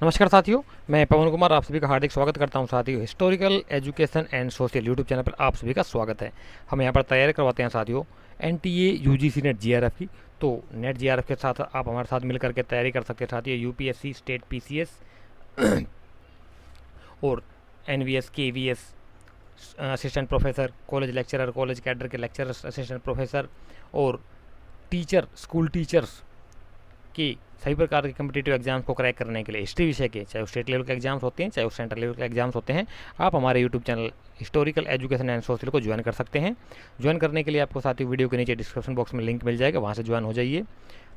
नमस्कार साथियों, मैं पवन कुमार आप सभी का हार्दिक स्वागत करता हूं। साथियों, historical education and social YouTube channel पर आप सभी का स्वागत है। हम यहां पर तैयारी करवाते हैं साथियों एनटीए, यूजीसी, नेट, जीआरएफ की। तो नेट जीआरएफ के साथ आप हमारे साथ मिलकर के तैयारी कर सकते हैं साथियों। यूपीएससी, स्टेट पीसीएस और NVS, KVS, assistant professor, college lecturer, college cadre के लेक्चरर, असिस्टेंट प्रोफेसर और टीचर, स्कूल टीचर्स कि सभी प्रकार के कम्पिटेटिव एग्जाम्स को क्रैक करने के लिए हिस्ट्री विषय के, चाहे वो स्टेट लेवल के एग्जाम्स होते हैं चाहे वो सेंट्रल लेवल के एग्जाम्स होते हैं, आप हमारे YouTube channel historical education and social को ज्वाइन कर सकते हैं। ज्वाइन करने के लिए आपको साथियों वीडियो के नीचे डिस्क्रिप्शन बॉक्स में लिंक मिल जाएगा, वहाँ से ज्वाइन हो जाइए।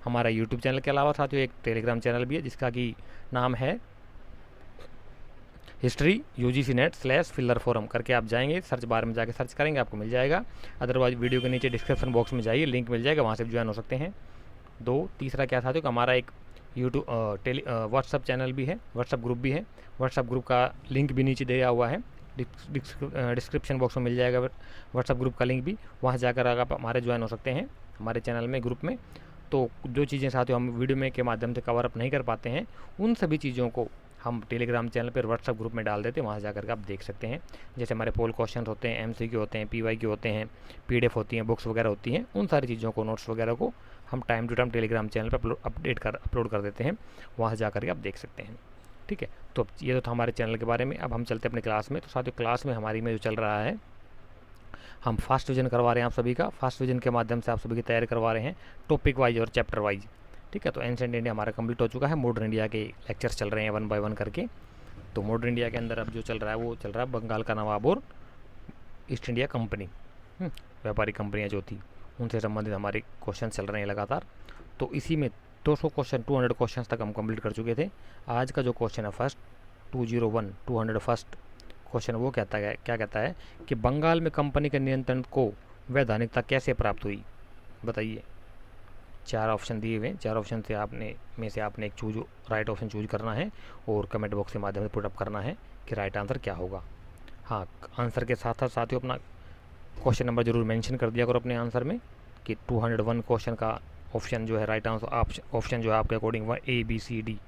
हमारा यूट्यूब चैनल के अलावा साथियों एक टेलीग्राम चैनल भी है जिसका कि नाम है history UGC net slash filler forum करके आप जाएंगे, सर्च बार में जाके सर्च करेंगे, आपको मिल जाएगा। अदरवाइज वीडियो के नीचे डिस्क्रिप्शन बॉक्स में जाइए, लिंक मिल जाएगा, वहाँ से भी ज्वाइन हो सकते हैं। तीसरा क्या था, तो हमारा एक यूट्यूब व्हाट्सअप चैनल भी है, व्हाट्सअप ग्रुप भी है। व्हाट्सअप ग्रुप का लिंक भी नीचे दिया हुआ है, डिस्क्रिप्शन बॉक्स में मिल जाएगा व्हाट्सअप ग्रुप का लिंक भी, वहाँ जाकर आप हमारे ज्वाइन हो सकते हैं हमारे चैनल में, ग्रुप में। तो जो चीज़ें साथियों हम वीडियो में के माध्यम से कवर अप नहीं कर पाते हैं, उन सभी चीज़ों को हम टेलीग्राम चैनल पर व्हाट्सअप ग्रुप में डाल देते हैं, वहाँ से जाकर के आप देख सकते हैं। जैसे हमारे पोल क्वेश्चन होते हैं, एमसीक्यू होते हैं, पीवाईक्यू होते हैं, पीडीएफ होती हैं, बुक्स वगैरह होती हैं, उन सारी चीज़ों को, नोट्स वगैरह को हम time to time Telegram channel पर अपलोड कर देते हैं, वहाँ से जाकर के आप देख सकते हैं। ठीक है, तो ये तो था हमारे चैनल के बारे में। अब हम चलते हैं अपने क्लास में। तो साथियों, क्लास में हमारी में जो चल रहा है, हम फास्ट विजन करवा रहे हैं आप सभी का। फास्ट विजन के माध्यम से आप सभी की तैयारी करवा रहे हैं टॉपिक वाइज और चैप्टर वाइज। ठीक है, तो एंशिएंट इंडिया हमारा कंप्लीट हो चुका है, मॉडर्न इंडिया के लेक्चर्स चल रहे हैं 1 बाय 1 करके। तो मॉडर्न इंडिया के अंदर अब जो चल रहा है वो चल रहा है बंगाल का नवाब और ईस्ट इंडिया कंपनी, व्यापारी कंपनियाँ जो थी, उनसे संबंधित हमारे क्वेश्चन चल रहे हैं लगातार। तो इसी में 200 क्वेश्चन, 200 क्वेश्चन तक हम कंप्लीट कर चुके थे। आज का जो क्वेश्चन है फर्स्ट 201 200 फर्स्ट क्वेश्चन, वो कहता है, क्या कहता है कि बंगाल में कंपनी के नियंत्रण को वैधानिकता कैसे प्राप्त हुई, बताइए। 4 ऑप्शन दिए हुए हैं, 4 ऑप्शन से आपने एक राइट ऑप्शन चूज करना है और कमेंट बॉक्स के माध्यम से पुट अप करना है कि राइट आंसर क्या होगा। हाँ, आंसर के साथ साथ साथियों अपना क्वेश्चन नंबर जरूर मेंशन कर दिया करो अपने आंसर में कि 201 क्वेश्चन का ऑप्शन जो है राइट आंसर, ऑप्शन जो है आपके according A B C D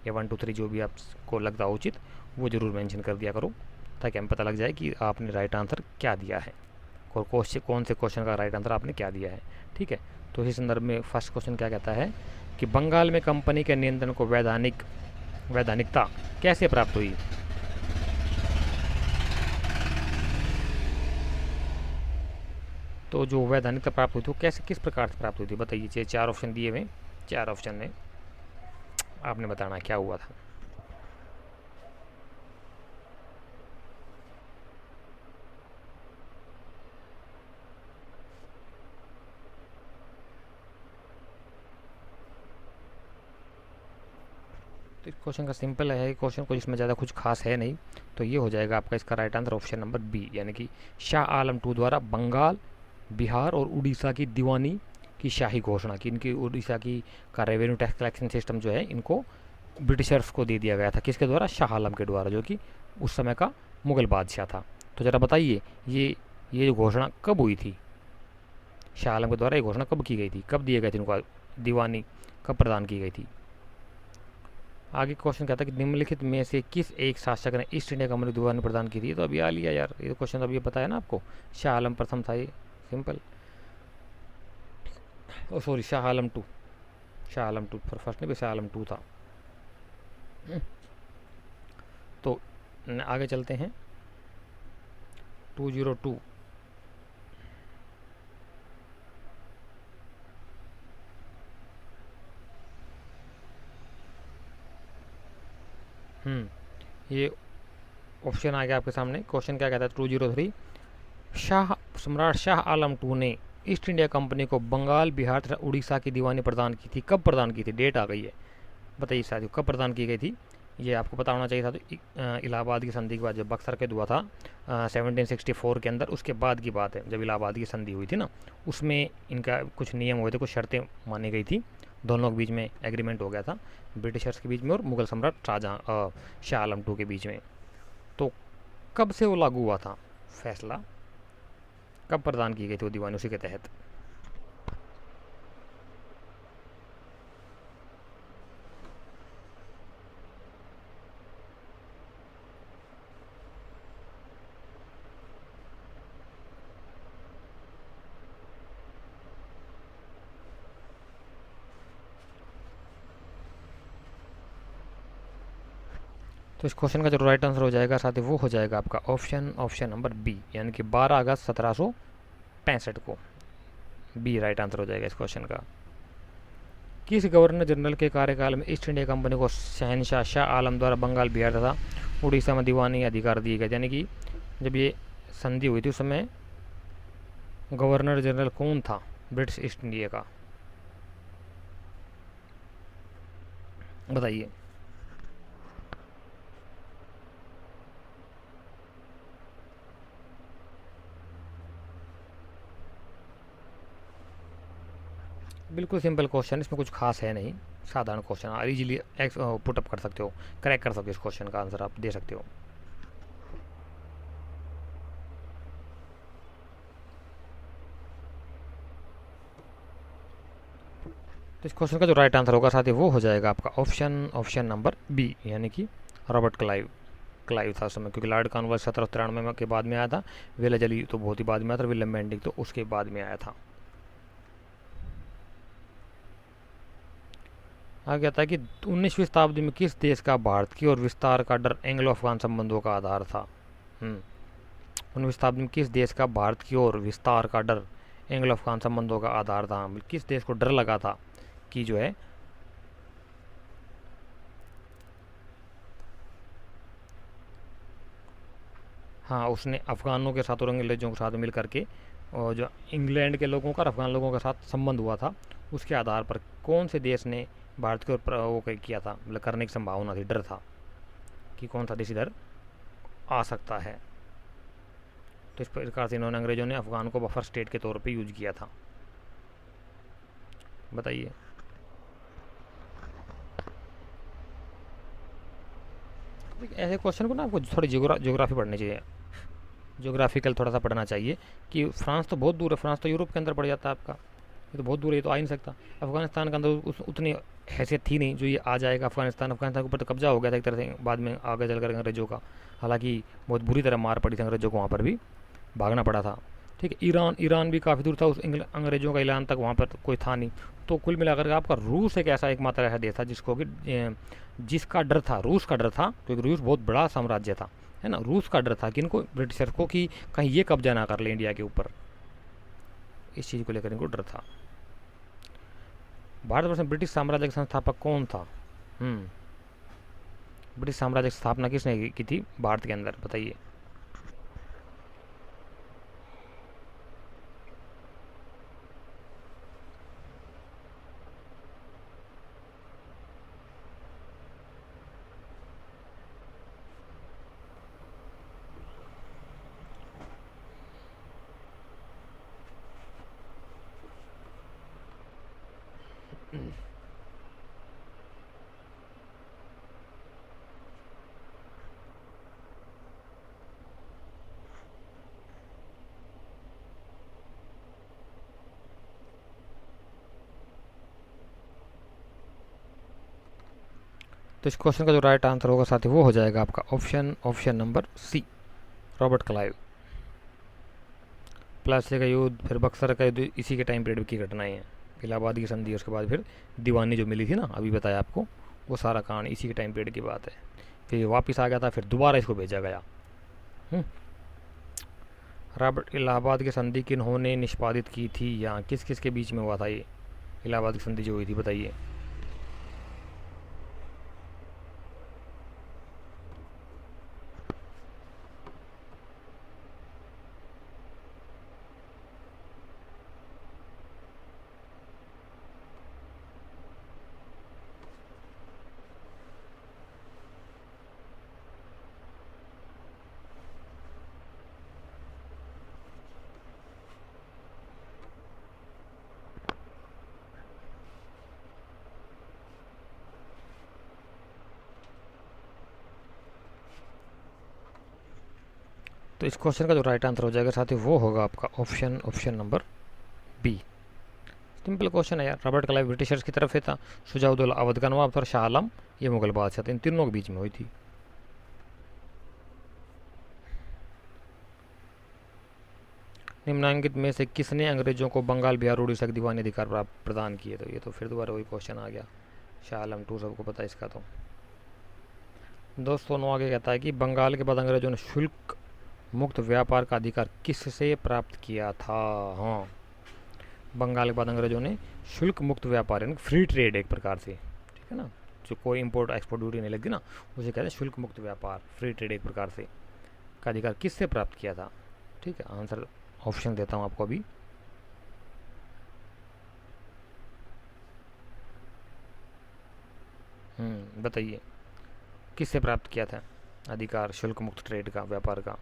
या 1 2 3 जो भी आपको लगता है उचित, वो ज़रूर मेंशन कर दिया करो, ताकि हमें पता लग जाए कि आपने राइट आंसर क्या दिया है और कौन से क्वेश्चन का राइट आंसर आपने क्या दिया है। ठीक है, तो इसी संदर्भ में फर्स्ट क्वेश्चन क्या कहता है कि बंगाल में कंपनी के नियंत्रण को वैधानिकता कैसे प्राप्त हुई। तो जो वैधानिकता प्राप्त हुई थी वो कैसे, किस प्रकार से प्राप्त हुई थी, बताइए। 4 ऑप्शन दिए हुए, 4 ऑप्शन में आपने बताना क्या हुआ था। तो इस क्वेश्चन का सिंपल है क्वेश्चन, को इसमें ज़्यादा कुछ खास है नहीं। तो ये हो जाएगा आपका इसका right answer option number B, यानी कि शाह आलम II द्वारा बंगाल, बिहार और उड़ीसा की दीवानी की शाही घोषणा की। इनकी उड़ीसा की का रेवेन्यू टैक्स कलेक्शन सिस्टम जो है इनको ब्रिटिशर्स को दे दिया गया था, किसके द्वारा, शाह आलम के द्वारा, जो कि उस समय का मुगल बादशाह था। तो ज़रा बताइए ये जो घोषणा कब हुई थी, शाह आलम के द्वारा ये घोषणा कब की गई थी, कब दिए गए थे इनको दीवानी, कब प्रदान की गई थी। आगे क्वेश्चन कहता है कि निम्नलिखित में से किस एक शासक ने ईस्ट इंडिया कंपनी को दीवानी प्रदान की थी। तो अभी आ लिया यार, ये क्वेश्चन तो अभी पता है ना आपको, शाह आलम प्रथम था ये, simple. Oh sorry, Shah Alam two, first नहीं, शाह आलम II था। तो आगे चलते हैं 202। ये ऑप्शन आ गया आपके सामने। क्वेश्चन क्या कहता है 203, सम्राट शाह आलम II ने ईस्ट इंडिया कंपनी को बंगाल, बिहार तथा उड़ीसा की दीवानी प्रदान की थी, कब प्रदान की थी, डेट आ गई है, बताइए साथियों कब प्रदान की गई थी। ये आपको पता होना चाहिए था। तो इलाहाबाद की संधि के बाद जब बक्सर के हुआ था 1764 के अंदर, उसके बाद की बात है जब इलाहाबाद की संधि हुई थी ना, उसमें इनका कुछ नियम हुए थे, कुछ शर्तें मानी गई थी, दोनों के बीच में एग्रीमेंट हो गया था, ब्रिटिशर्स के बीच में और मुगल सम्राट शाह आलम II के बीच में। तो कब से वो लागू हुआ था फैसला, कब प्रदान की गई थी वो दीवानी उसी के तहत। तो इस क्वेश्चन का जो राइट आंसर हो जाएगा साथी वो हो जाएगा आपका ऑप्शन नंबर बी, यानी कि 12 अगस्त 1765 को बी राइट आंसर हो जाएगा इस क्वेश्चन का। किस गवर्नर जनरल के कार्यकाल में ईस्ट इंडिया कंपनी को शहनशाह शाह आलम द्वारा बंगाल, बिहार तथा उड़ीसा में दीवानी अधिकार दिए गए? यानी कि जब ये संधि हुई थी उस समय गवर्नर जनरल कौन था ब्रिटिश ईस्ट इंडिया का, बताइए। बिल्कुल सिंपल क्वेश्चन, इसमें कुछ खास है नहीं, साधारण क्वेश्चन, आप इजीली पुटअप कर सकते हो, क्रैक कर सकते हो, इस क्वेश्चन का आंसर आप दे सकते हो। तो इस क्वेश्चन का जो राइट आंसर होगा साथी वो हो जाएगा आपका ऑप्शन नंबर बी, यानी कि रॉबर्ट क्लाइव था उस समय, क्योंकि लॉर्ड कॉर्नवालिस 1793 के बाद में आया था, वेलाजली तो बहुत ही बाद में आया था, विलियम बेंटिक तो उसके बाद में आया था। आ गया था कि 19वीं शताब्दी में किस देश का भारत की ओर विस्तार का डर एंग्लो अफगान संबंधों का आधार था? 19वीं शताब्दी में किस देश का भारत की ओर विस्तार का डर एंग्लो अफगान संबंधों का आधार था? किस देश को डर लगा था कि जो है हाँ उसने अफगानों के साथ और अंग्रेजों के साथ मिल करके, और जो इंग्लैंड के लोगों का अफगान लोगों के साथ संबंध हुआ था, उसके आधार पर कौन से देश ने भारत के ऊपर वो किया था, मतलब करने की संभावना थी, डर था कि कौन सा देश इधर आ सकता है। तो इस प्रकार से इन्होंने, अंग्रेजों ने अफगान को बफर स्टेट के तौर पे यूज किया था, बताइए। ऐसे क्वेश्चन को ना आपको थोड़ी ज्योग्राफी पढ़नी चाहिए, ज्योग्राफिकल थोड़ा सा पढ़ना चाहिए कि फ्रांस तो बहुत दूर है, फ्रांस तो यूरोप के अंदर पड़ जाता है आपका, ये तो बहुत दूर है, ये तो आ ही नहीं सकता। अफगानिस्तान के अंदर उतनी हैसियत थी नहीं जो ये आ जाएगा। अफगानिस्तान के ऊपर तो कब्जा हो गया था एक तरह से बाद में आगे चलकर अंग्रेजों का, हालांकि बहुत बुरी तरह मार पड़ी थी अंग्रेजों को, वहाँ पर भी भागना पड़ा था। ठीक है, ईरान भी काफ़ी दूर था, उस अंग्रेजों का ईरान तक वहाँ पर कोई था नहीं। तो कुल मिलाकर के आपका रूस एक ऐसा एकमात्र ऐसा देश था जिसको कि जिसका डर था, रूस का डर था, क्योंकि रूस बहुत बड़ा साम्राज्य था, है ना। रूस का डर था कि इनको ब्रिटिशर को कि कहीं ये कब्जा ना कर ले इंडिया के ऊपर, इस चीज़ को लेकर इनको डर था। भारतवर्ष में ब्रिटिश साम्राज्य का संस्थापक कौन था? ब्रिटिश साम्राज्य की स्थापना किसने की थी भारत के अंदर, बताइए। तो इस क्वेश्चन का जो राइट आंसर होगा साथी वो हो जाएगा आपका option number C, Robert Clive. Plassey का युद्ध, फिर बक्सर का युद्ध, इसी के टाइम पीरियड की घटनाएं हैं। इलाहाबाद की संधि, उसके बाद फिर दीवानी जो मिली थी ना, अभी बताया आपको, वो सारा कहानी इसी के टाइम पीरियड की बात है। फिर वापस आ गया था, फिर दोबारा इसको भेजा गया। रॉबर्ट, इलाहाबाद की संधि किन्होंने निष्पादित की थी, या किस किस के बीच में हुआ था ये इलाहाबाद की संधि जो हुई थी, बताइए। तो इस क्वेश्चन का जो राइट आंसर हो जाएगा साथी वो होगा आपका option number B. Simple question है यार। रॉबर्ट क्लाइव ब्रिटिशर्स की तरफ से था, शुजाउद्दौला अवध का नवाब था, और शाह आलम ये मुगल बादशाह थे, इन तीनों के बीच में हुई थी। निम्नांकित में से किसने अंग्रेजों को बंगाल, बिहार, उड़ीसा के दीवानी अधिकार प्रदान किए? तो ये तो फिर दोबारा वही क्वेश्चन आ गया, शाह आलम टू सबको पता है इसका। तो दोस्तों आगे कहता है कि बंगाल के बाद अंग्रेजों ने शुल्क मुक्त व्यापार का अधिकार किससे प्राप्त किया था। हाँ, बंगाल के बाद अंग्रेजों ने शुल्क मुक्त व्यापार यानी फ्री ट्रेड एक प्रकार से, ठीक है ना, जो कोई इम्पोर्ट एक्सपोर्ट ड्यूटी नहीं लगती ना, उसे कहते हैं शुल्क मुक्त व्यापार, फ्री ट्रेड एक प्रकार से, का अधिकार किससे प्राप्त किया था। ठीक है, आंसर ऑप्शन देता हूँ आपको अभी। बताइए किससे प्राप्त किया था अधिकार शुल्क मुक्त ट्रेड का, व्यापार का।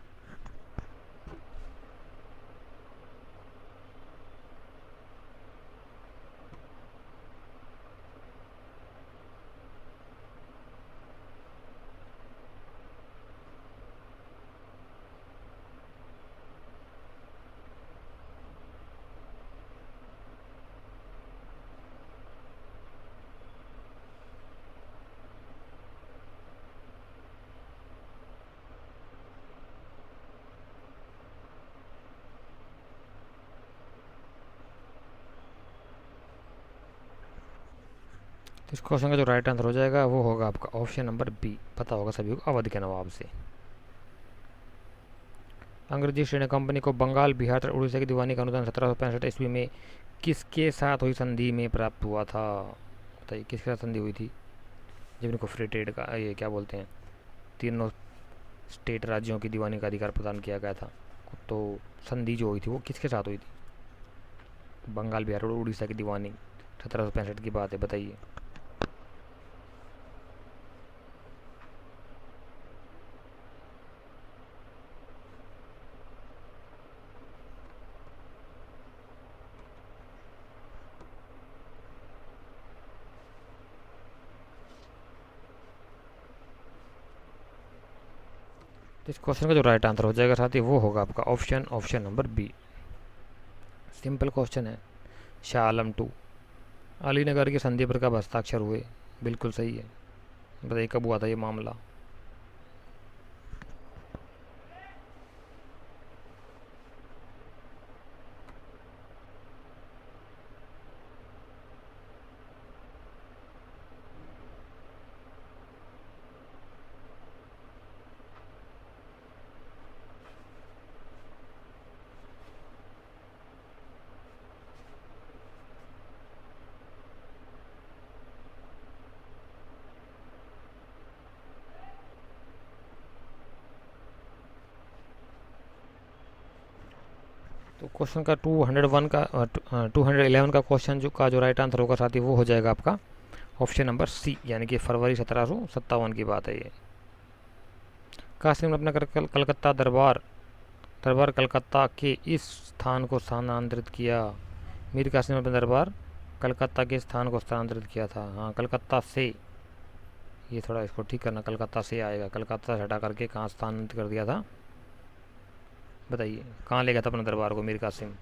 तो इस क्वेश्चन का जो राइट आंसर हो जाएगा वो होगा आपका ऑप्शन नंबर बी। पता होगा सभी को, अवध के नवाब से। अंग्रेजी ईस्ट इंडिया कंपनी को बंगाल, बिहार और उड़ीसा की दीवानी का अनुदान 1765 ईस्वी में किसके साथ हुई संधि में प्राप्त हुआ था। बताइए किसके साथ संधि हुई थी जब इनको फ्री ट्रेड का, ये क्या बोलते हैं, तीनों स्टेट राज्यों की दीवानी का अधिकार प्रदान किया गया था। तो संधि जो हुई थी वो किसके साथ हुई थी। बंगाल, बिहार और उड़ीसा की दीवानी 1765 की बात है, बताइए। इस क्वेश्चन का जो राइट आंसर हो जाएगा साथी वो होगा आपका option number B. Simple question है। शाह आलम 2 अलीनगर की संधि पर कब हस्ताक्षर हुए। बिल्कुल सही है, बताइए कब हुआ था ये मामला। तो क्वेश्चन का 211 का क्वेश्चन जो राइट आंसर होगा साथी वो हो जाएगा आपका ऑप्शन नंबर सी, यानी कि फरवरी 1757 की बात है ये। कासिम ने अपना कलकत्ता दरबार कलकत्ता के इस स्थान को स्थानांतरित किया। मीर कासिम ने अपना दरबार कलकत्ता के स्थान को स्थानांतरित किया था। हाँ, कलकत्ता से, ये थोड़ा इसको ठीक करना, कलकत्ता से आएगा, कलकत्ता से हटा करके कहाँ स्थानांतरित कर दिया था, बताइए कहाँ ले गया था अपने दरबार को मीर कासिम।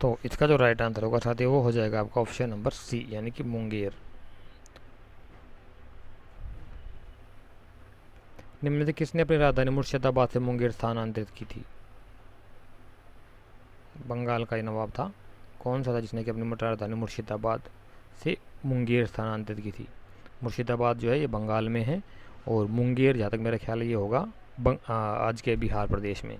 तो इसका जो राइट आंसर होगा साथी वो हो जाएगा आपका ऑप्शन नंबर सी, यानी कि मुंगेर। निम्न में से किसने अपनी राजधानी मुर्शिदाबाद से मुंगेर स्थानांतरित की थी। बंगाल का ही नवाब था, कौन सा था जिसने कि अपनी राजधानी मुर्शिदाबाद से मुंगेर स्थानांतरित की थी। मुर्शिदाबाद जो है ये बंगाल में है, और मुंगेर जहाँ तक मेरा ख्याल है ये होगा आज के बिहार प्रदेश में।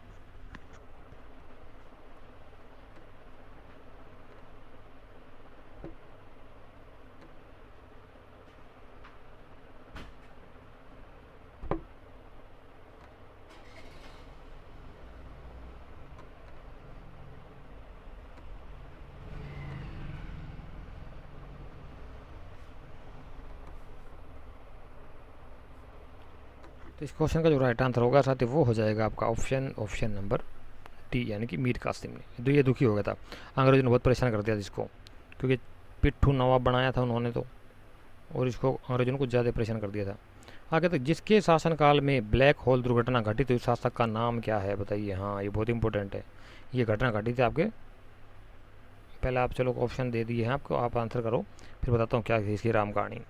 तो इस क्वेश्चन का जो राइट आंसर होगा साथी वो हो जाएगा आपका ऑप्शन नंबर डी, यानी कि मीर कासिम ने। तो ये दुखी हो गया था, अंग्रेजों ने बहुत परेशान कर दिया इसको, क्योंकि पिट्ठू नवाब बनाया था उन्होंने तो, और इसको अंग्रेजों ने कुछ ज़्यादा परेशान कर दिया था। आगे तक जिसके शासनकाल में ब्लैक होल दुर्घटना घटित हुई, शासक का नाम क्या है, बताइए। हाँ, ये बहुत इंपॉर्टेंट है, ये घटना घटी थी आपके पहले आप चलो ऑप्शन दे दिए हैं आपको, आप आंसर करो, फिर बताता हूँ क्या है इसकी राम कहानी।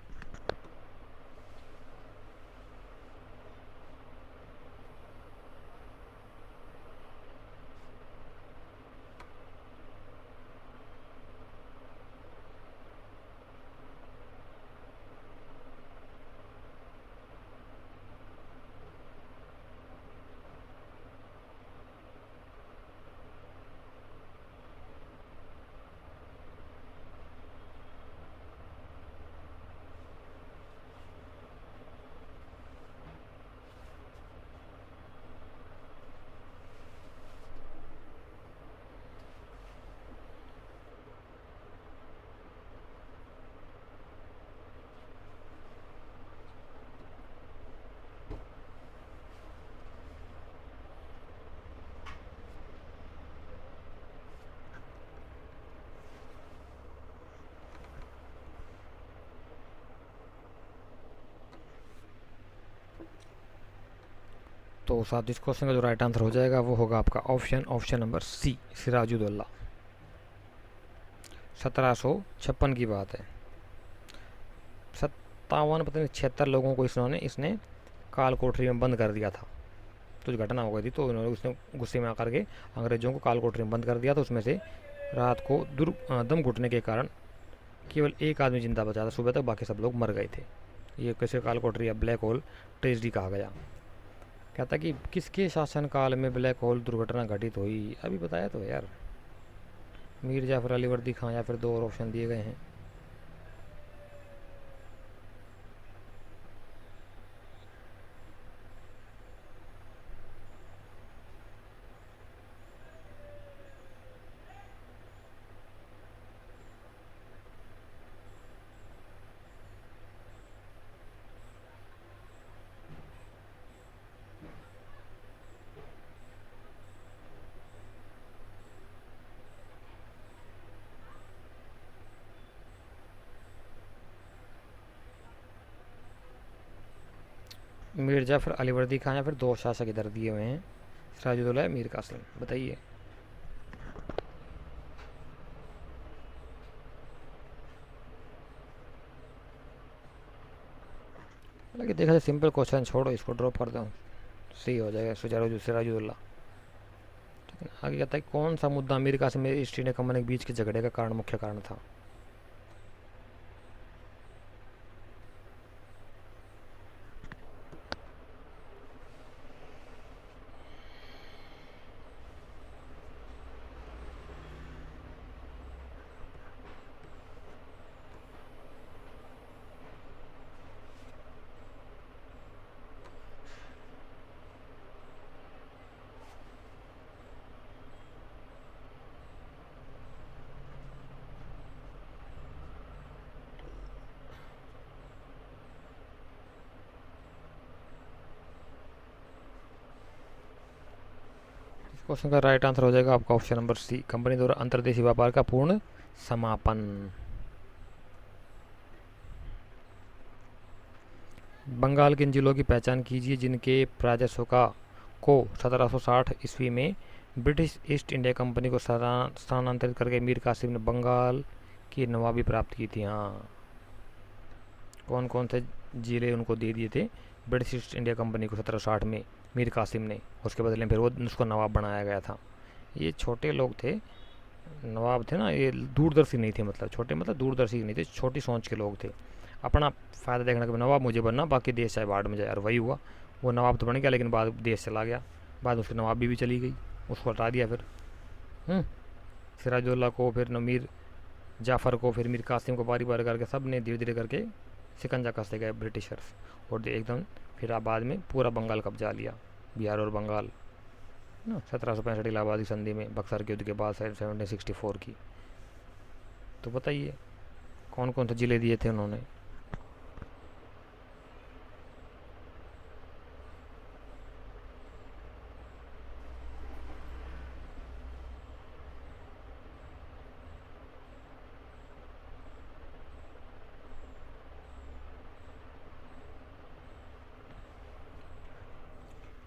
तो साथ इस क्वेश्चन का जो राइट आंसर हो जाएगा वो होगा आपका ऑप्शन नंबर सी, सिराजुद्दौला। 1756 की बात है। 57 पता नहीं 76 लोगों को इसने काल कोठरी में बंद कर दिया था। कुछ घटना हो गई थी तो इन्होंने उसने गुस्से में आकर के अंग्रेजों को काल कोठरी में बंद कर दिया था। उसमें से रात को दम घुटने के कारण केवल एक आदमी जिंदा बचा था सुबह तक, बाकी सब लोग मर गए थे। ये कैसे काल कोठरी या ब्लैक होल ट्रेजडी कहा गया। कहता कि किसके शासनकाल में ब्लैक होल दुर्घटना घटित हुई, अभी बताया तो यार, मीर जाफर अली वर्दी खां, या फिर दो और ऑप्शन दिए गए हैं। मीर जाफर अली वर्दी खां, या फिर दो शासक इधर दिए हुए हैं, सिराजुद्दौला मीर कासिम, बताइए। हालांकि देखा जाए सिंपल क्वेश्चन छोड़ो, इसको ड्रॉप कर दो, सही हो जाएगा सिराजुद्दौला। आगे कहता है कौन सा मुद्दा मीर कासिम में ईस्ट इंडिया कंपनी के बीच के झगड़े का कारण, मुख्य कारण था। क्वेश्चन का राइट आंसर हो जाएगा आपका ऑप्शन नंबर सी, कंपनी द्वारा अंतर्देशीय व्यापार का पूर्ण समापन। बंगाल के इन जिलों की पहचान कीजिए जिनके राजस्व का को 1760 ईस्वी में ब्रिटिश ईस्ट इंडिया कंपनी को स्थानांतरित करके मीर कासिम ने बंगाल की नवाबी प्राप्त की थी। हाँ, कौन कौन से जिले उनको दे दिए थे ब्रिटिश ईस्ट इंडिया कंपनी को 1760 में मीर कासिम ने, उसके बदले में फिर वो उसको नवाब बनाया गया था। ये छोटे लोग थे, नवाब थे ना, ये दूरदर्शी नहीं थे, मतलब छोटे मतलब दूरदर्शी नहीं थे, छोटी सोच के लोग थे। अपना फ़ायदा देखने के नवाब मुझे बनना, बाकी देश चाहे बाढ़ में जाए, और वही हुआ। वो नवाब तो बन गया लेकिन बाद देश चला गया, बाद उसकी नवाबी भी चली गई, उसको हटा दिया फिर। सिराजुद्दौला को, फिर मीर जाफ़र को, फिर मीर कासिम को, बारी बारी करके सब ने धीरे धीरे करके शिकंजा कसते गए ब्रिटिशर्स, और एकदम फिर बाद में पूरा बंगाल कब्जा लिया, बिहार और बंगाल ना। 1765 इलाहाबादी संधि में बक्सर के युद्ध के बाद 1764 की। तो बताइए कौन कौन से ज़िले दिए थे उन्होंने।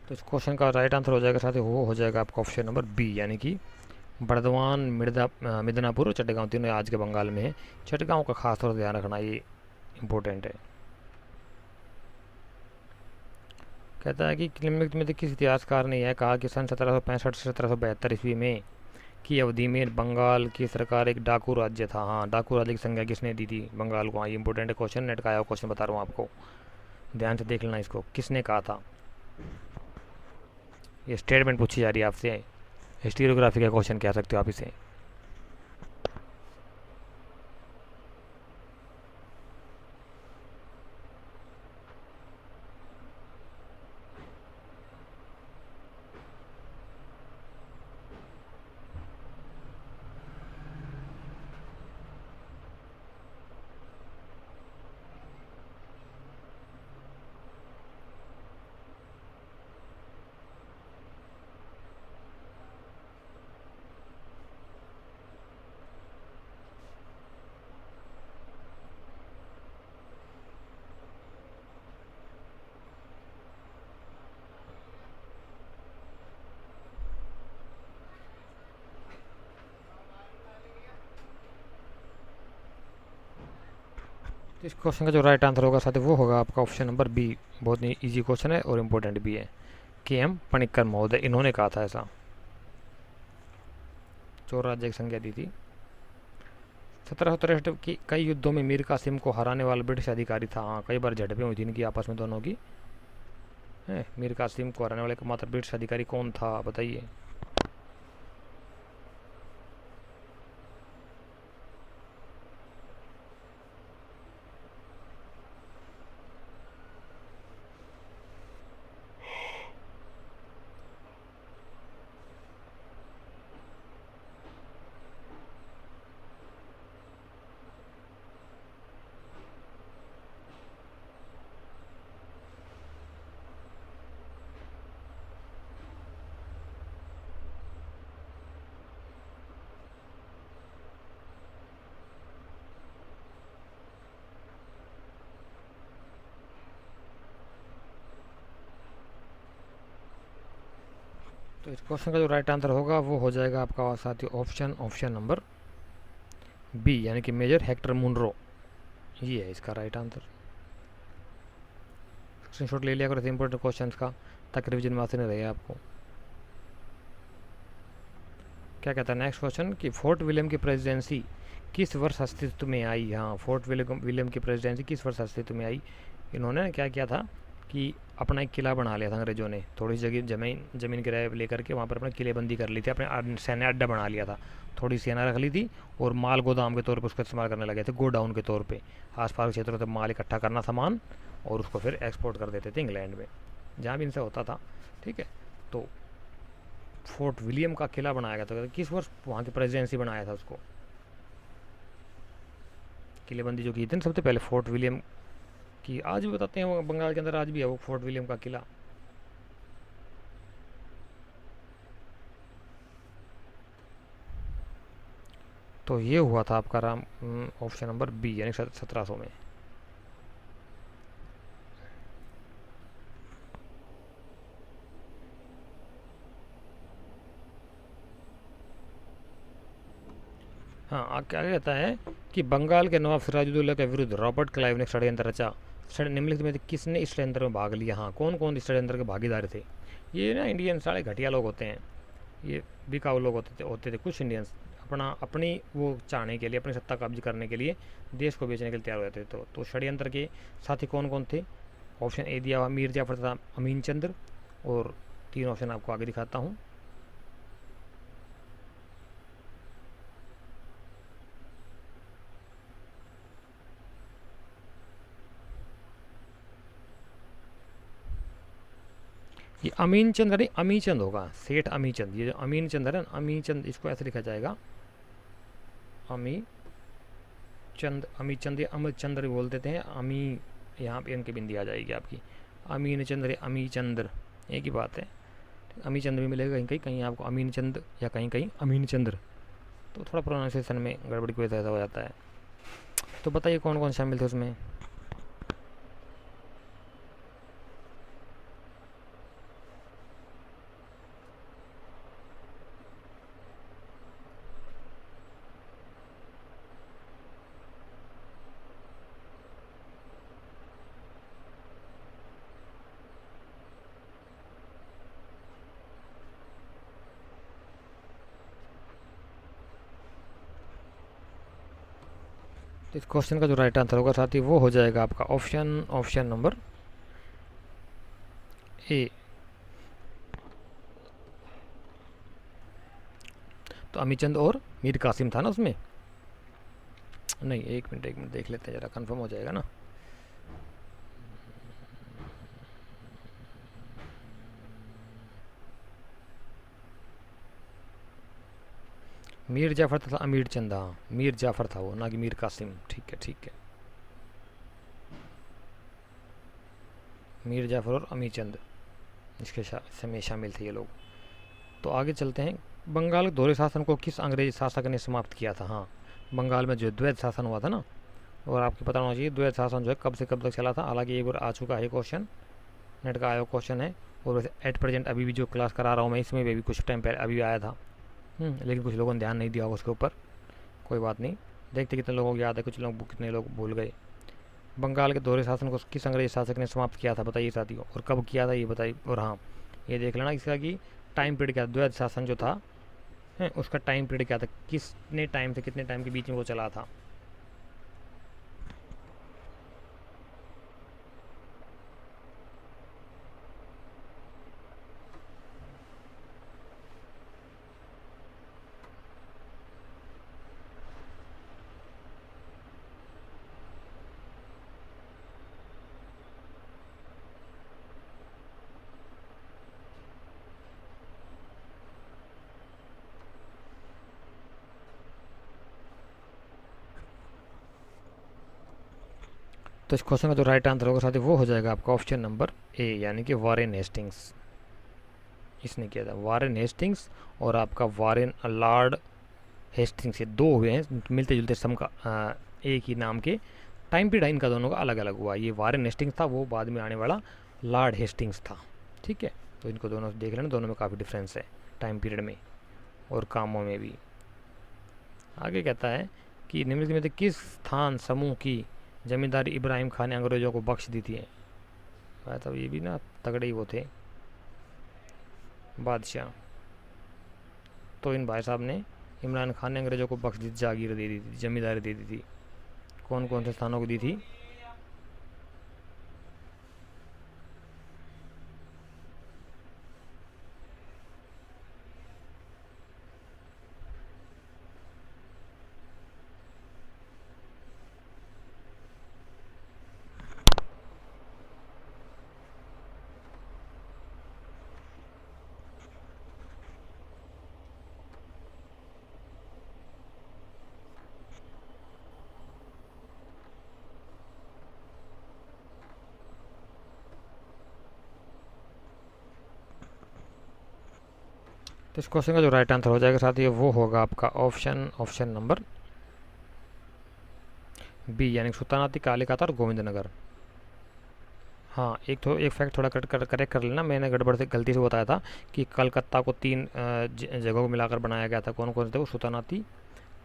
तो इस क्वेश्चन का राइट आंसर हो जाएगा साथ ही वो हो जाएगा आपका ऑप्शन नंबर बी, यानी कि बर्दवान, मिदनापुर और चटगांव तीनों आज के बंगाल में है। चटगांव का खास तौर से ध्यान रखना, ये इम्पोर्टेंट है। कहता है कि निम्नलिखित में से किस इतिहासकार ने यह कहा कि सन 1765 से 1772 ईस्वी में की अवधि में बंगाल की सरकार एक डाकू राज्य था। हाँ, डाकू राज्य की संज्ञा किसने दी थी बंगाल को? हाँ, ये इंपॉर्टेंट क्वेश्चन, नेट का आया क्वेश्चन बता रहा हूँ आपको, ध्यान से देख लेना इसको, किसने कहा था। ये स्टेटमेंट पूछी जा रही है आपसे, हिस्टोरियोग्राफी का क्वेश्चन कह सकते हो आप इसे। इस क्वेश्चन का जो राइट आंसर होगा साथ वो होगा आपका ऑप्शन नंबर बी। बहुत ही ईजी क्वेश्चन है और इम्पोर्टेंट भी है। के एम पणिक्कर महोदय, इन्होंने कहा था ऐसा, चोर राज्य की संज्ञा दी थी। 1763 की कई युद्धों में मीर कासिम को हराने वाला ब्रिटिश अधिकारी था। हाँ, कई बार झड़पें हुई थी इनकी आपस में दोनों की। मीर कासिम को हराने वाले एकमात्र ब्रिटिश अधिकारी कौन था बताइए। तो इस क्वेश्चन का जो राइट आंसर होगा वो हो जाएगा आपका साथी ऑप्शन नंबर बी, यानी कि मेजर हेक्टर मुनरो, ये है इसका राइट आंसर। स्क्रीनशॉट ले लिया करो इंपॉर्टेंट क्वेश्चन का, ताकि रिविजन में आते नहीं रहे आपको। क्या कहता है नेक्स्ट क्वेश्चन कि फोर्ट विलियम की प्रेसिडेंसी किस वर्ष अस्तित्व में आई। हाँ, फोर्ट विलियम की प्रेसिडेंसी किस वर्ष अस्तित्व में आई। इन्होंने क्या किया था कि अपना एक किला बना लिया था अंग्रेजों ने, थोड़ी जगह ज़मीन किराए लेकर के वहाँ पर अपना किलेबंदी कर ली थी, अपने सैन्य अड्डा बना लिया था, थोड़ी सेना रख ली थी और माल गोदाम के तौर पर उसका इस्तेमाल करने लगे थे, गोडाउन के तौर पे आसपास के क्षेत्रों से माल इकट्ठा करना सामान और उसको फिर एक्सपोर्ट कर देते थे इंग्लैंड में, जहाँ भी इनसे होता था। ठीक है, तो फोर्ट विलियम का किला बनाया गया था, किस वर्ष वहाँ की प्रेसिडेंसी बनाया था उसको, किलेबंदी जो की थी सबसे पहले फोर्ट विलियम की। आज भी बताते हैं वो बंगाल के अंदर आज भी है वो फोर्ट विलियम का किला। तो ये हुआ था आपका ऑप्शन नंबर बी, यानी 1700 में। हाँ, क्या कहता है कि बंगाल के नवाब सिराजुद्दौला के विरुद्ध रॉबर्ट क्लाइव ने षड्यंत्र रचा। निम्नलिखित में से किसने इस षड्यंत्र में भाग लिया। हाँ, कौन कौन इस षड्यंत्र के भागीदार थे। ये ना इंडियन सारे घटिया लोग होते हैं, ये बिकाऊ लोग होते थे कुछ इंडियंस, अपनी वो चाहने के लिए, अपनी सत्ता कब्ज करने के लिए देश को बेचने के लिए तैयार हो जाते थे। तो षड्यंत्र के साथी कौन कौन थे। ऑप्शन ए दिया हुआ मीर जाफर तथा अमीन चंद्र, और तीन ऑप्शन आपको आगे दिखाता हूँ। ये अमीन चंद नहीं, अमी चंद होगा, सेठ अमी चंद। ये जो अमीन चंद है ना, अमी चंद, इसको ऐसे लिखा जाएगा अमी चंद, अमी चंद या अमित चंद्र बोल देते हैं। अमी यहाँ पे इनकी बिंदी आ जाएगी आपकी, अमीन चंद्र अमी चंद्र एक ही बात है। अमी चंद्र भी मिलेगा कहीं कहीं, कहीं आपको अमीन चंद या कहीं कहीं अमीन चंद्र, तो थोड़ा प्रोनाउंसिएशन में गड़बड़ी की वजह से हो जाता है। तो बताइए कौन कौन शामिल थे उसमें। तो इस क्वेश्चन का जो राइट आंसर होगा साथी वो हो जाएगा आपका ऑप्शन नंबर ए। तो अमीचंद और मीर कासिम था ना उसमें। नहीं, एक मिनट देख लेते हैं, ज़रा कंफर्म हो जाएगा ना। मीर जाफ़र था अमीर चंद, हाँ मीर जाफ़र था वो, ना कि मीर कासिम। ठीक है ठीक है, मीर जाफ़र और अमीर चंद इसके समय शामिल थे ये लोग। तो आगे चलते हैं। बंगाल के दोहरे शासन को किस अंग्रेजी शासक ने समाप्त किया था? हाँ, बंगाल में जो द्वैध शासन हुआ था ना, और आपको पता होना चाहिए द्वैध शासन जो है कब से कब तक चला था। हालांकि एक बार आ चुका है क्वेश्चन, नेट का आया क्वेश्चन है, और वैसे एट प्रेजेंट अभी भी जो क्लास करा रहा हूँ मैं, इसमें भी कुछ टाइम पहले अभी आया था। लेकिन कुछ लोगों ने ध्यान नहीं दिया होगा उसके ऊपर, कोई बात नहीं। देखते कितने लोगों को याद है, कुछ लोग कितने लोग भूल गए। बंगाल के दोहरे शासन को किस अंग्रेजी शासक ने समाप्त किया था बताइए साथियों, और कब किया था ये बताइए। और हाँ, ये देख लेना इसका कि टाइम पीरियड क्या, द्वैध शासन जो था है उसका टाइम पीरियड क्या था, किसने टाइम से कितने टाइम के बीच में वो चला था। तो इस क्वेश्चन का जो राइट आंसर होगा साथी वो हो जाएगा आपका ऑप्शन नंबर ए, यानी कि वारेन हेस्टिंग्स। इसने किया था वारेन हेस्टिंग्स, और आपका वारेन लॉर्ड हेस्टिंग्स, ये दो हुए हैं मिलते जुलते सम का, एक ही नाम के। टाइम पीरियड इनका दोनों का अलग अलग हुआ। ये वारेन हेस्टिंग्स था, वो बाद में आने वाला लॉर्ड हेस्टिंग्स था। ठीक है, तो इनको दोनों देख लेना, दोनों में काफ़ी डिफरेंस है टाइम पीरियड में और कामों में भी। आगे कहता है कि निम्नलिखित में से किस स्थान समूह की जमींदारी इब्राहिम खान ने अंग्रेज़ों को बख्श दी थी? तब ये भी ना तगड़े ही वो थे बादशाह। तो इन भाई साहब ने, इमरान खान ने अंग्रेज़ों को बख्श दी, जागीर दे दी थी, जमींदारी दे दी थी। कौन कौन से स्थानों को दी थी? तो इस क्वेश्चन का जो राइट आंसर हो जाएगा साथी वो होगा आपका ऑप्शन नंबर बी, यानी सुल्तानाती, कालिकाता और गोविंदनगर। हाँ, एक फैक्ट थोड़ा करेक्ट कर लेना, मैंने गड़बड़ से गलती से बताया था कि कलकत्ता को तीन जगहों को मिलाकर बनाया गया था। कौन कौन से थे वो? सुल्तानाती,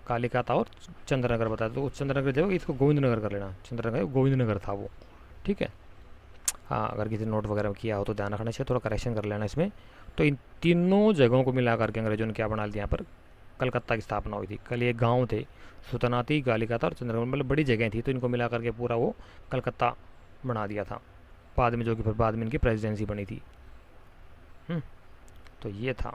कालिकाता और चंद्रनगर बताया। तो चंद्रनगर जो इसको गोविंदनगर कर लेना, चंद्रनगर गोविंदनगर था वो। ठीक है, हाँ अगर किसी नोट वगैरह में किया हो तो ध्यान रखना चाहिए, थोड़ा करेक्शन कर लेना इसमें। तो इन तीनों जगहों को मिला करके अंग्रेजों ने क्या बना लिया, यहाँ पर कलकत्ता की स्थापना हुई थी। कल ये गांव थे सुल्तानाती, कालिकाता और चंद्रनगर, मतलब बड़ी जगह थी, तो इनको मिला करके पूरा वो कलकत्ता बना दिया था बाद में, जो कि फिर बाद में इनकी प्रेसिडेंसी बनी थी। तो ये था।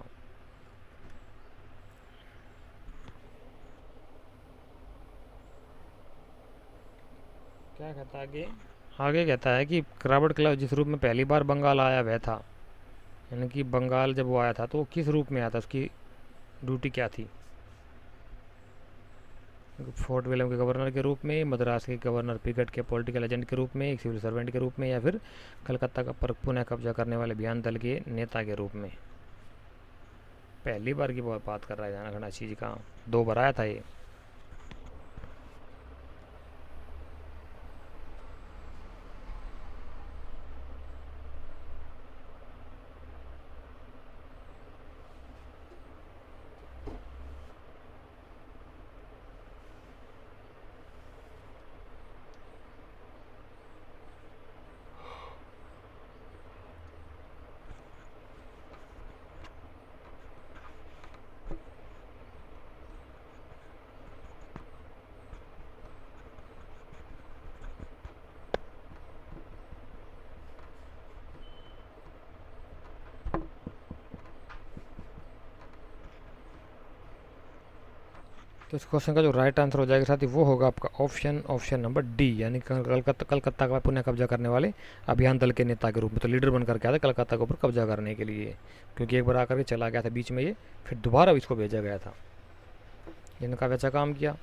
क्या कहता है आगे? आगे कहता है कि क्राफ्ट क्लब जिस रूप में पहली बार बंगाल आया वह था, यानी कि बंगाल जब वो आया था तो वो किस रूप में आया था, उसकी ड्यूटी क्या थी? फोर्ट विलियम के गवर्नर के रूप में, मद्रास के गवर्नर पिगट के पॉलिटिकल एजेंट के रूप में, एक सिविल सर्वेंट के रूप में, या फिर कलकत्ता का पर पुनः कब्जा करने वाले अभियान दल के नेता के रूप में? पहली बार की बात कर रहा है, ध्यान रखना चीज़ का, दो बार आया था ये। तो इस क्वेश्चन का जो राइट आंसर हो जाएगा साथी वो होगा आपका ऑप्शन नंबर डी, यानी कलकत्ता का पुनः कब्जा करने वाले अभियान दल के नेता के रूप में, तो लीडर बन करके आया था कलकत्ता के ऊपर कब्जा करने के लिए, क्योंकि एक बार आकर के चला गया था बीच में ये, फिर दोबारा इसको भेजा गया था। इन्होंने काफ़ी अच्छा काम किया।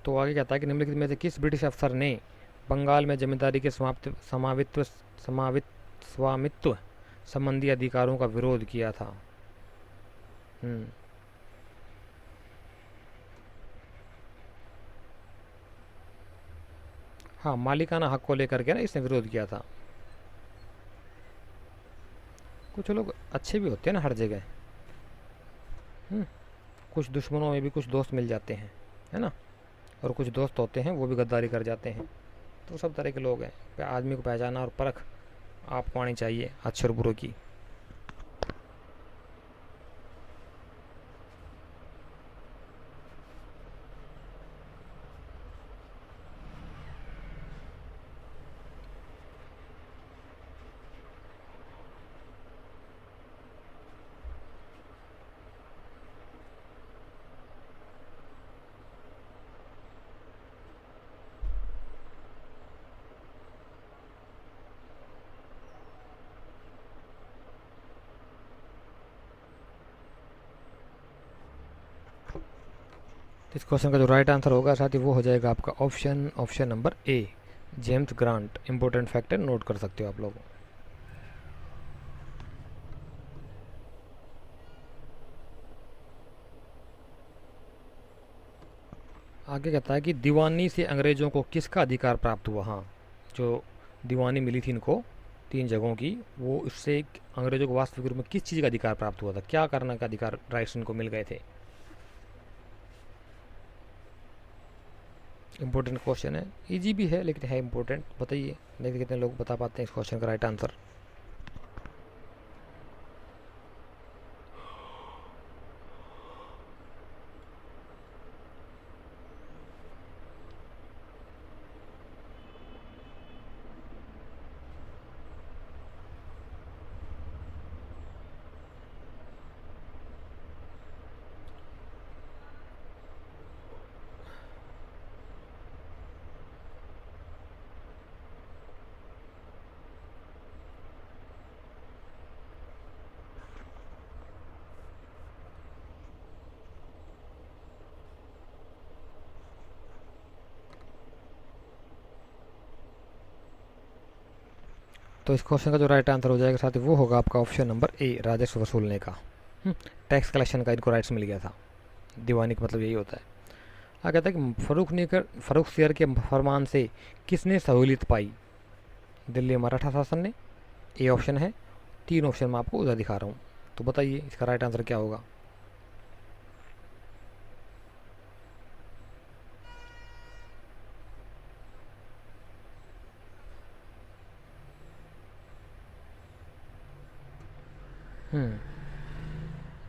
तो आगे कहता है कि निम्नलिखित में से किस ब्रिटिश अफसर ने बंगाल में जमींदारी के स्वामित्व संबंधी अधिकारों का विरोध किया था? हाँ, मालिकाना हक को लेकर के ना इसने विरोध किया था। कुछ लोग अच्छे भी होते हैं ना हर जगह, कुछ दुश्मनों में भी कुछ दोस्त मिल जाते हैं, है ना, और कुछ दोस्त होते हैं वो भी गद्दारी कर जाते हैं। तो सब तरह के लोग हैं, आदमी को पहचाना और परख आपको आनी चाहिए अच्छे और बुरों की। तो इस क्वेश्चन का जो राइट आंसर होगा साथ ही वो हो जाएगा आपका option number A, James grant. Important factor note कर सकते हो आप लोग। आगे कहता है कि दीवानी से अंग्रेजों को किसका अधिकार प्राप्त हुआ? हाँ, जो दीवानी मिली थी इनको 3 जगहों की, वो इससे अंग्रेजों को वास्तविक रूप में किस चीज़ का अधिकार प्राप्त हुआ था, क्या करने का अधिकार राइट्स इनको मिल गए थे? इम्पोर्टेंट क्वेश्चन है, इजी भी है लेकिन है इम्पोर्टेंट। बताइए, देखिए कितने लोग बता पाते हैं इस क्वेश्चन का राइट आंसर। तो इस क्वेश्चन का जो राइट आंसर हो जाएगा साथ ही वो होगा आपका ऑप्शन नंबर ए, राजस्व वसूलने का। टैक्स कलेक्शन का इनको राइट्स मिल गया था। दीवानी का मतलब यही होता है। कहता है कि फरूख सियर के फरमान से किसने सहूलियत पाई? दिल्ली मराठा शासन ने, ए ऑप्शन है। 3 ऑप्शन मैं आपको उधर दिखा रहा हूँ, तो बताइए इसका राइट आंसर क्या होगा।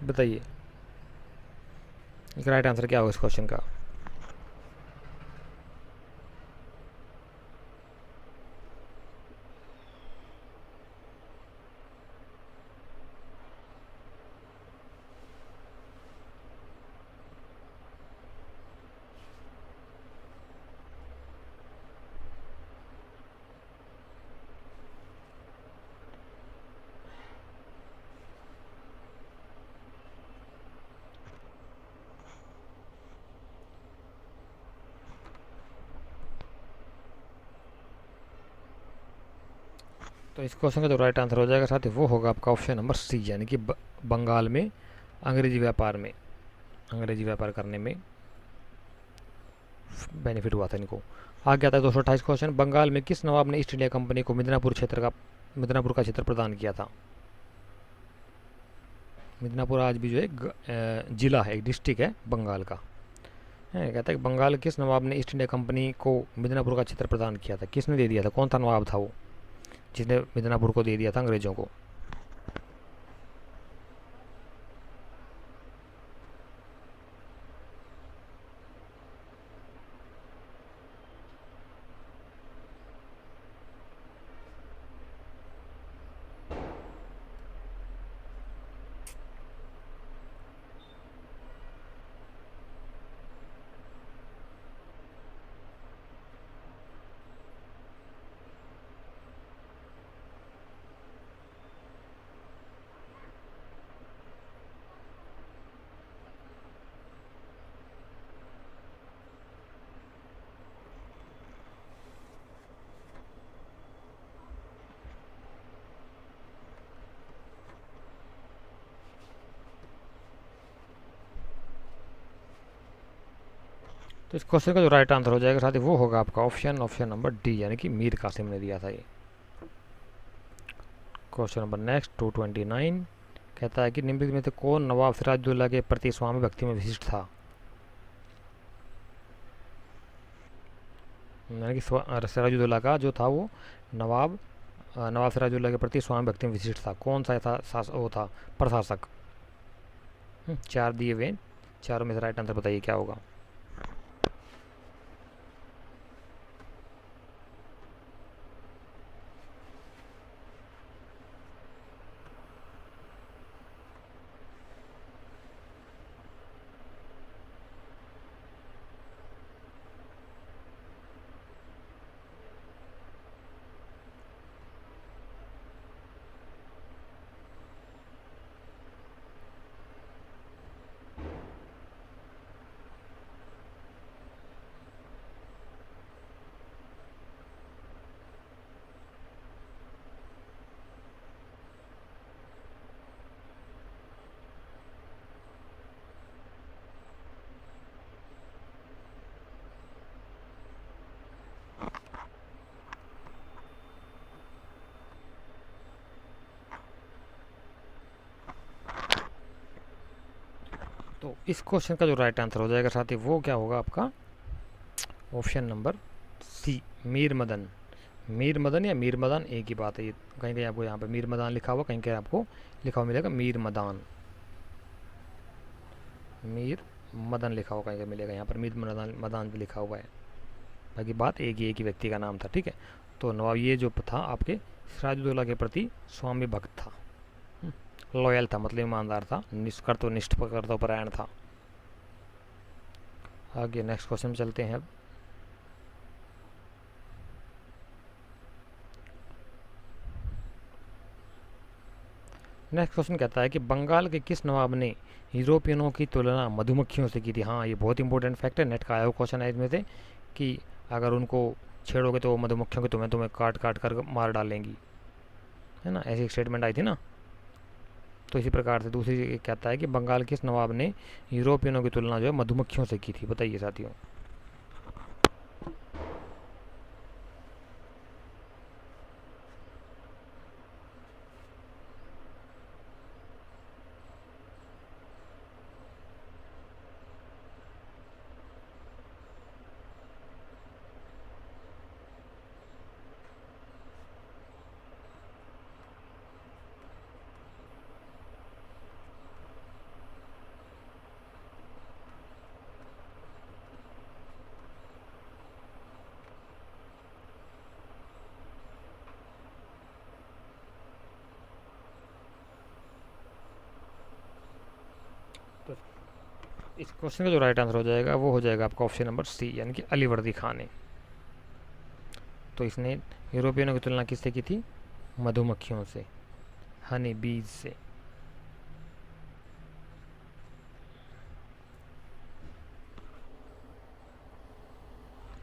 बताइए इसका राइट आंसर क्या होगा इस क्वेश्चन का। तो इस क्वेश्चन का जो राइट आंसर हो जाएगा साथ ही वो होगा आपका ऑप्शन नंबर सी, यानी कि बंगाल में अंग्रेजी व्यापार करने में बेनिफिट हुआ था इनको। आगे आता है 228 क्वेश्चन, बंगाल में किस नवाब ने ईस्ट इंडिया कंपनी को मिदनापुर का क्षेत्र प्रदान किया था? मिदनापुर आज भी जो है जिला है, एक डिस्ट्रिक्ट है बंगाल का। कहता है कि बंगाल किस नवाब ने ईस्ट इंडिया कंपनी को मिदनापुर का क्षेत्र प्रदान किया था? किसने दे दिया था, कौन सा नवाब था वो जिसने मिदनापुर को दे दिया था अंग्रेजों को? तो इस क्वेश्चन का जो राइट आंसर हो जाएगा साथ ही वो होगा आपका ऑप्शन नंबर डी, यानी कि मीर कासिम ने दिया था ये। क्वेश्चन नंबर नेक्स्ट 229 कहता है कि निम्नलिखित में से कौन नवाब सिराजुद्दौला के प्रति स्वामी भक्ति में विशिष्ट था। यानी कि सिराजुद्दौला का जो था वो नवाब सिराजुद्दौला के प्रति स्वामी भक्ति में विशिष्ट था। कौन सा था वो था प्रशासक। 4 दिए हुए, चारों में से राइट आंसर बताइए क्या होगा। तो इस क्वेश्चन का जो राइट आंसर हो जाएगा साथ ही वो क्या होगा आपका option number C, Mir Madan. Mir Madan या मीर मदान एक ही बात है, ये कहीं कहीं आपको यहाँ पे मीर मदान लिखा हुआ, कहीं कहीं आपको लिखा हुआ मिलेगा मीर मदान, मीर मदन लिखा हुआ कहीं कहीं मिलेगा, यहाँ पर मीर मदान भी लिखा हुआ है। बाकी बात एक ही व्यक्ति का नाम था, ठीक है। तो नवाब ये जो था आपके सिराजुद्दौला के प्रति स्वामी भक्त था, लॉयल था, मतलब ईमानदार था, निष्ठ कर्तव्यपरायण था। आगे नेक्स्ट क्वेश्चन चलते हैं। नेक्स्ट क्वेश्चन कहता है कि बंगाल के किस नवाब ने यूरोपियनों की तुलना मधुमक्खियों से की थी। हाँ, ये बहुत इंपॉर्टेंट फैक्ट है, नेट का आया हुआ क्वेश्चन है इसमें से कि अगर उनको छेड़ोगे तो मधुमक्खियों को तुम्हें काट काट कर मार डालेंगी, है ना, ऐसी स्टेटमेंट आई थी ना। तो इसी प्रकार से दूसरी कहता है कि बंगाल किस नवाब ने यूरोपियनों की तुलना जो है मधुमक्खियों से की थी। बताइए साथियों। तो इस क्वेश्चन का जो राइट आंसर हो जाएगा वो हो जाएगा आपका ऑप्शन नंबर सी, यानी कि अलीवर्दी खान ने। तो इसने यूरोपियनों की तुलना किससे की थी? मधुमक्खियों से, हनी बीज से।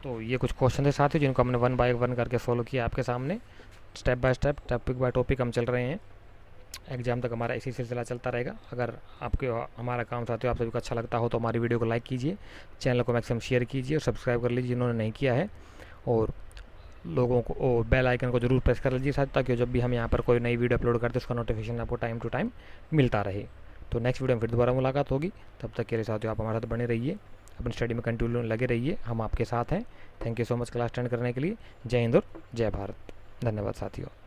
तो ये कुछ क्वेश्चन थे साथियों जिनको हमने 1 बाय 1 करके सॉल्व किया आपके सामने, step by step, topic by topic हम चल रहे हैं। एग्जाम तक हमारा इसी सिलसिला चलता रहेगा। अगर आपके हमारा काम साथियों आप सभी को अच्छा लगता हो तो हमारी वीडियो को लाइक कीजिए, चैनल को मैक्सिमम शेयर कीजिए और सब्सक्राइब कर लीजिए जिन्होंने नहीं किया है, और लोगों को और बेल आइकन को जरूर प्रेस कर लीजिए साथ, ताकि जब भी हम यहाँ पर कोई नई वीडियो अपलोड करते हैं उसका नोटिफिकेशन आपको टाइम टू टाइम मिलता रहे। तो नेक्स्ट वीडियो में फिर दोबारा मुलाकात होगी, तब तक के लिए साथियों आप हमारे साथ बने रहिए, अपनी स्टडी में कंटिन्यू लगे रहिए, हम आपके साथ हैं। Thank you so much class attend करने के लिए। जय हिंद और जय भारत। धन्यवाद साथियों।